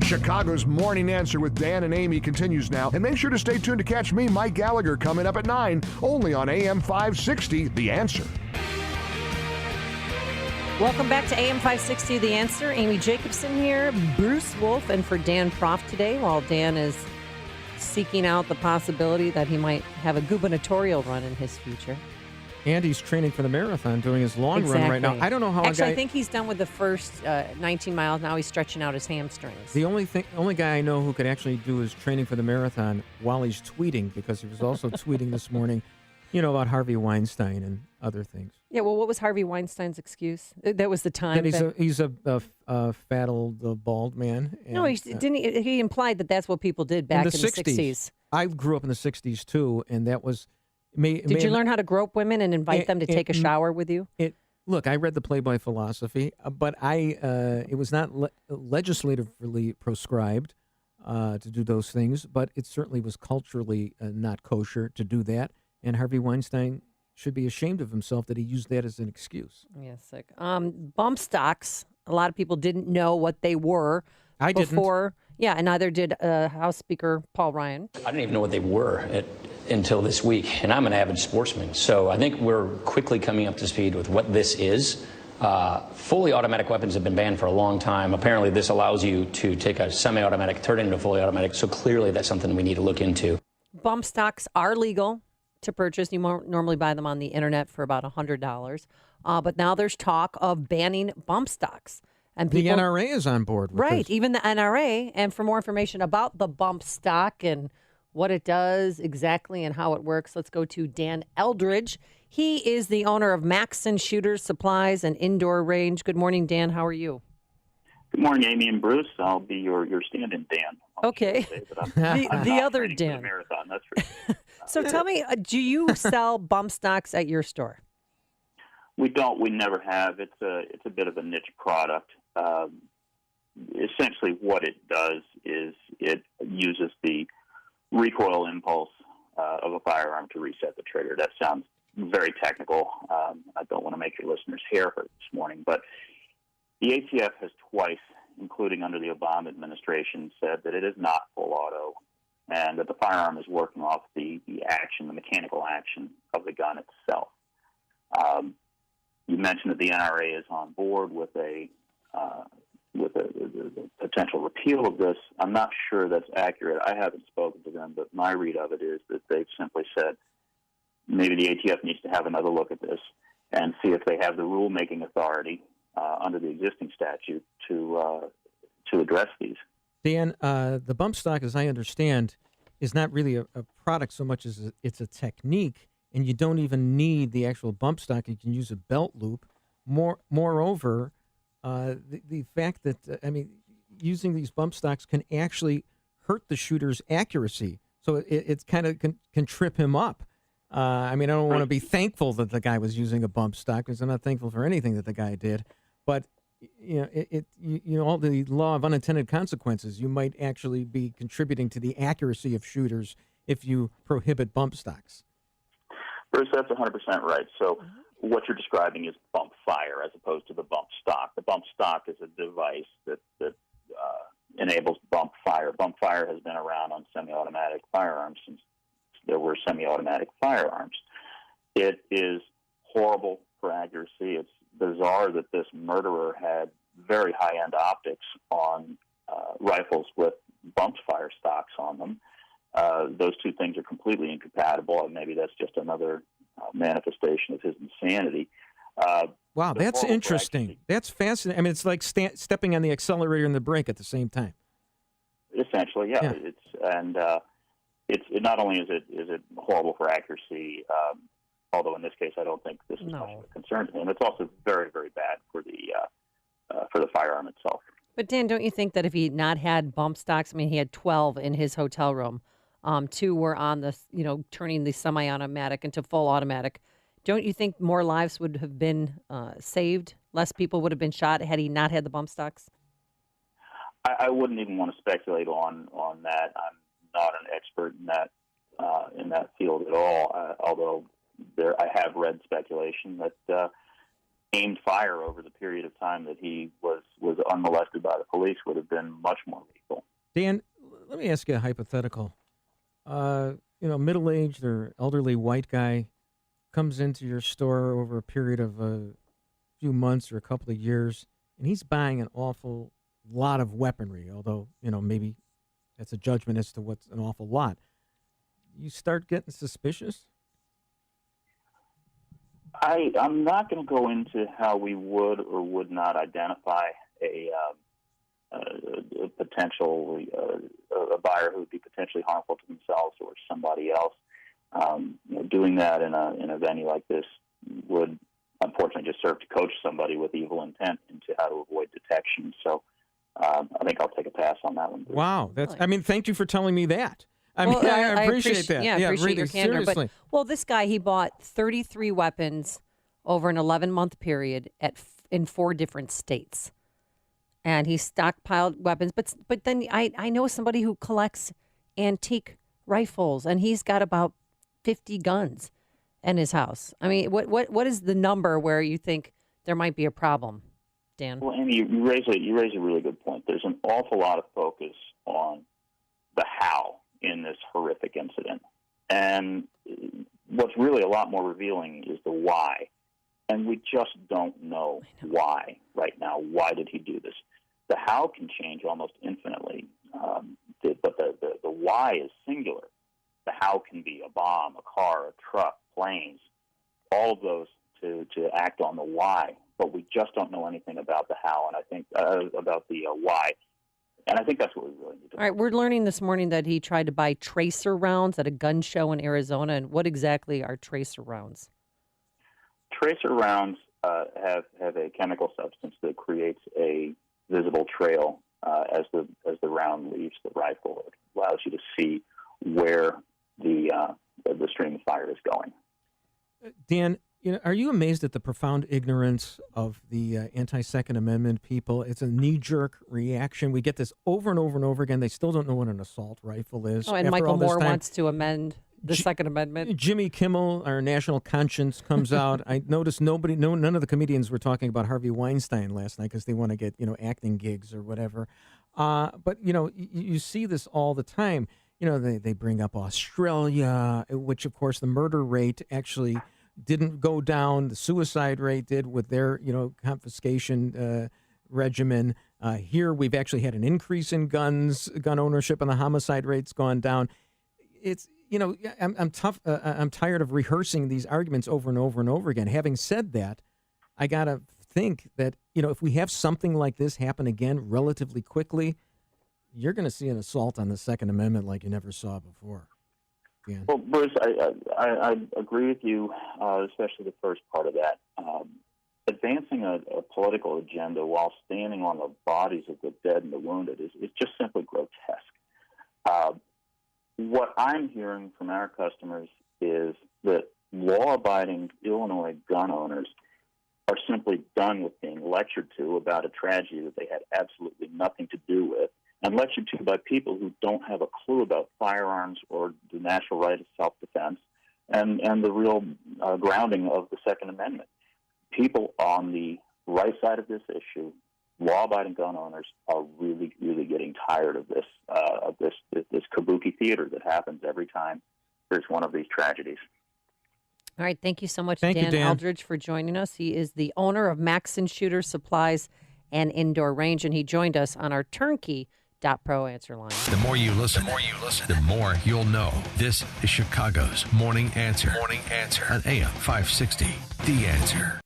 Chicago's Morning Answer with Dan and Amy continues now. And make sure to stay tuned to catch me, Mike Gallagher, coming up at 9, only on AM560 The Answer. Welcome back to AM560 The Answer. Amy Jacobsen here, Bruce Wolf, and for Dan Proft today, while Dan is seeking out the possibility that he might have a gubernatorial run in his future. And he's training for the marathon, doing his long run right now. I don't know how Actually, I think he's done with the first 19 miles. Now he's stretching out his hamstrings. The only guy I know who could actually do his training for the marathon while he's tweeting, because he was also tweeting this morning, about Harvey Weinstein and other things. Yeah, well, what was Harvey Weinstein's excuse? That was the time. That he's a fat old bald man. And, no, he implied that that's what people did back in the 60s. I grew up in the 60s too, and that was. Did you learn how to grope women and invite them to take a shower with you? Look, I read the Playboy philosophy, but it was not legislatively prescribed to do those things, but it certainly was culturally not kosher to do that. And Harvey Weinstein should be ashamed of himself that he used that as an excuse. Yeah, sick. Bump stocks, a lot of people didn't know what they were before. Yeah, and neither did House Speaker Paul Ryan. I didn't even know what they were until this week, and I'm an avid sportsman, so I think we're quickly coming up to speed with what this is. Fully automatic weapons have been banned for a long time. Apparently this allows you to take a semi-automatic, turn it into fully automatic, so clearly that's something we need to look into. Bump stocks are legal to purchase. You normally buy them on the internet for about $100, but now there's talk of banning bump stocks. And the NRA is on board with right, this. Even the NRA. And for more information about the bump stock and what it does exactly and how it works, let's go to Dan Eldridge. He is the owner of Maxon Shooters Supplies and Indoor Range. Good morning, Dan. How are you? Good morning, Amy and Bruce. I'll be your stand-in Dan. Okay. The other Dan. The marathon, that's right. So tell me, do you sell bump stocks at your store? We don't. We never have. It's a bit of a niche product. Essentially, what it does is it uses the recoil impulse of a firearm to reset the trigger. That sounds very technical. I don't want to make your listeners' hair hurt this morning, but the ATF has twice, including under the Obama administration, said that it is not full auto and that the firearm is working off the action, the mechanical action of the gun itself. You mentioned that the NRA is on board with the potential repeal of this. I'm not sure that's accurate. I haven't spoken to them, but my read of it is that they've simply said maybe the ATF needs to have another look at this and see if they have the rulemaking authority under the existing statute to address these. Dan, the bump stock, as I understand, is not really a product so much as it's a technique, and you don't even need the actual bump stock. You can use a belt loop. Moreover, the fact that, using these bump stocks can actually hurt the shooter's accuracy. So it kind of can trip him up. I don't want to be thankful that the guy was using a bump stock, because I'm not thankful for anything that the guy did. But all the law of unintended consequences, you might actually be contributing to the accuracy of shooters if you prohibit bump stocks. Bruce, that's 100% right. So what you're describing is bump fire as opposed to the bump stock. The bump stock is a device that enables bump fire. Bump fire has been around on semi-automatic firearms since there were semi-automatic firearms. It is horrible for accuracy. It's bizarre that this murderer had very high-end optics on rifles with bump fire stocks on them. Those two things are completely incompatible, and maybe that's just another manifestation of his insanity. Wow, that's interesting. That's fascinating. It's like stepping on the accelerator and the brake at the same time. Essentially, yeah. It's not only is it horrible for accuracy, although in this case I don't think this is much of a concern to him. It's also very, very bad for the firearm itself. But Dan, don't you think that if he had not had bump stocks, he had 12 in his hotel room, 2 were on the, turning the semi-automatic into full automatic. Don't you think more lives would have been saved? Less people would have been shot had he not had the bump stocks? I wouldn't even want to speculate on that. I'm not an expert in that field at all. Although I have read speculation that aimed fire over the period of time that he was unmolested by the police would have been much more lethal. Dan, let me ask you a hypothetical. Middle-aged or elderly white guy comes into your store over a period of a few months or a couple of years, and he's buying an awful lot of weaponry, although, maybe that's a judgment as to what's an awful lot. You start getting suspicious? I'm not going to go into how we would or would not identify a potential a buyer who would be potentially harmful to themselves or somebody else. Doing that in a venue like this would unfortunately just serve to coach somebody with evil intent into how to avoid detection. So I think I'll take a pass on that one. Wow, thank you for telling me that. I appreciate that. Yeah, I appreciate really, your candor. seriously. But this guy, he bought 33 weapons over an 11-month period in 4 different states, and he stockpiled weapons. But then I know somebody who collects antique rifles, and he's got about 50 guns in his house. I mean, what is the number where you think there might be a problem, Dan? Well, Amy, you raise a really good point. There's an awful lot of focus on the how in this horrific incident. And what's really a lot more revealing is the why. And we just don't know why right now. Why did he do this? The how can change almost infinitely, but the why is singular. The how can be a bomb, a car, a truck, planes, all of those to act on the why. But we just don't know anything about the how, and I think about the why. And I think that's what we really need to do. All right, we're learning this morning that he tried to buy tracer rounds at a gun show in Arizona. And what exactly are tracer rounds? Tracer rounds have a chemical substance that creates a visible trail as the round leaves the rifle. It allows you to see where the stream of fire is going. Dan, are you amazed at the profound ignorance of the anti-Second Amendment people? It's a knee-jerk reaction. We get this over and over and over again. They still don't know what an assault rifle is. Oh, and Michael Moore wants to amend the Second Amendment. Jimmy Kimmel, our national conscience, comes out. I noticed none of the comedians were talking about Harvey Weinstein last night because they want to get acting gigs or whatever. But you see this all the time. They bring up Australia, which of course the murder rate actually didn't go down. The suicide rate did with their, confiscation regimen. Here, we've actually had an increase in gun ownership, and the homicide rate's gone down. It's, I'm tired of rehearsing these arguments over and over and over again. Having said that, I gotta think that if we have something like this happen again relatively quickly, you're going to see an assault on the Second Amendment like you never saw before. Yeah. Well, Bruce, I agree with you, especially the first part of that. Advancing a political agenda while standing on the bodies of the dead and the wounded is just simply grotesque. What I'm hearing from our customers is that law-abiding Illinois gun owners are simply done with being lectured to about a tragedy that they had absolutely nothing to do with, and lectured to by people who don't have a clue about firearms or the natural right of self-defense and the real grounding of the Second Amendment. People on the right side of this issue, law-abiding gun owners, are really, really getting tired of this kabuki theater that happens every time there's one of these tragedies. All right, thank you so much, Dan Aldridge, for joining us. He is the owner of Maxon Shooter Supplies and Indoor Range, and he joined us on our turnkey.pro answer line. The more you listen, the more you'll know. This is Chicago's Morning Answer. On AM 560, The Answer.